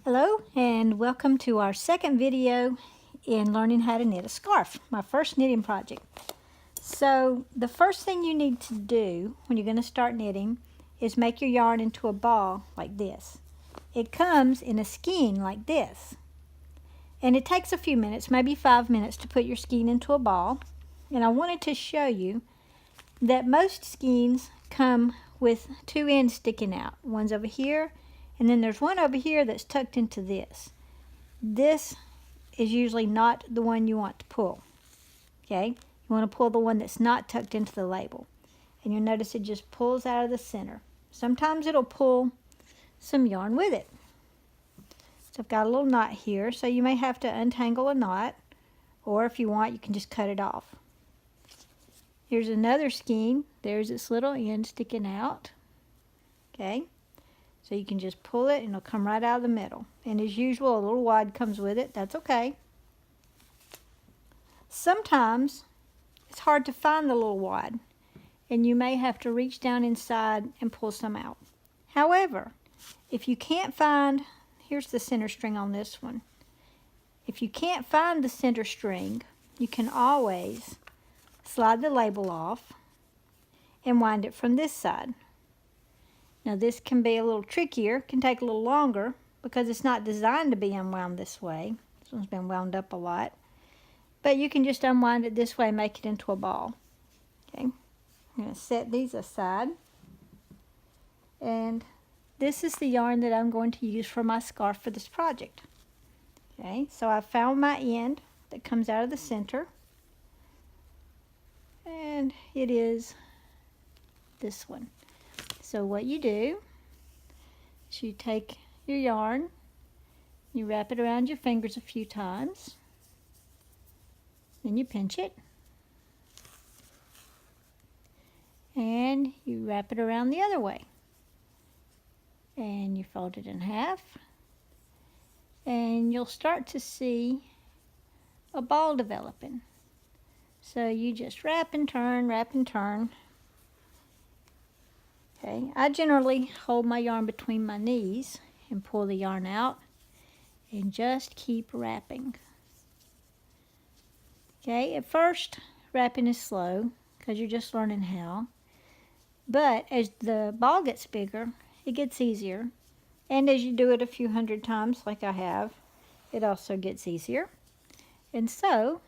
Hello and welcome to our second video in learning how to knit a scarf, my first knitting project. So the first thing you need to do when you're going to start knitting is make your yarn into a ball like this. It comes in a skein like this. And it takes a few minutes, maybe 5 minutes, to put your skein into a ball. And I wanted to show you that most skeins come with two ends sticking out. One's over here, and then there's one over here that's tucked into this. This is usually not the one you want to pull. Okay? You want to pull the one that's not tucked into the label. And you'll notice it just pulls out of the center. Sometimes it'll pull some yarn with it. So I've got a little knot here, so you may have to untangle a knot, or if you want, you can just cut it off. Here's another skein. There's its little end sticking out. Okay? So you can just pull it and it'll come right out of the middle. And as usual, a little wad comes with it. That's okay. Sometimes it's hard to find the little wad, and you may have to reach down inside and pull some out. However, if you can't find, here's the center string on this one. If you can't find the center string, you can always slide the label off and wind it from this side. Now this can be a little trickier, can take a little longer because it's not designed to be unwound this way. This one's been wound up a lot. But you can just unwind it this way and make it into a ball. Okay, I'm going to set these aside. And this is the yarn that I'm going to use for my scarf for this project. Okay, so I found my end that comes out of the center. And it is this one. So what you do is you take your yarn, you wrap it around your fingers a few times, then you pinch it, and you wrap it around the other way, and you fold it in half, and you'll start to see a ball developing. So you just wrap and turn, wrap and turn. Okay, I generally hold my yarn between my knees and pull the yarn out and just keep wrapping. Okay, at first wrapping is slow because you're just learning how, but as the ball gets bigger, it gets easier, and as you do it a few hundred times like I have, it also gets easier. And so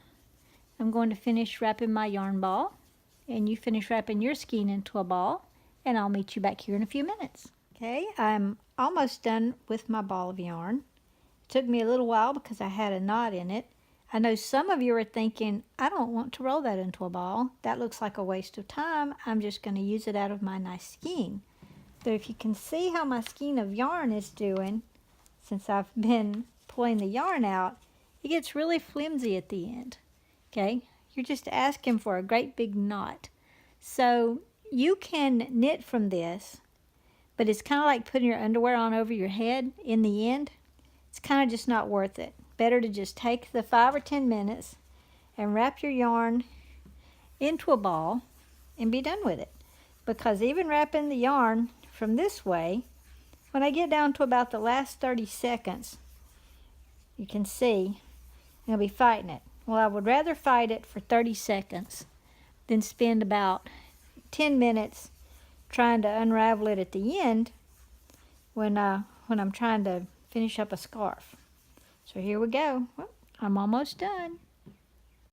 I'm going to finish wrapping my yarn ball, and you finish wrapping your skein into a ball, and I'll meet you back here in a few minutes. Okay, I'm almost done with my ball of yarn. It took me a little while because I had a knot in it. I know some of you are thinking, I don't want to roll that into a ball. That looks like a waste of time. I'm just going to use it out of my nice skein. But if you can see how my skein of yarn is doing, since I've been pulling the yarn out, it gets really flimsy at the end. Okay, you're just asking for a great big knot. So you can knit from this, but it's kind of like putting your underwear on over your head in the end. It's kind of just not worth it. Better to just take the 5 or 10 minutes and wrap your yarn into a ball and be done with it. Because even wrapping the yarn from this way, when I get down to about the last 30 seconds, you can see I'm going to be fighting it. Well, I would rather fight it for 30 seconds than spend about 10 minutes trying to unravel it at the end when I'm trying to finish up a scarf. So here we go. Well, I'm almost done.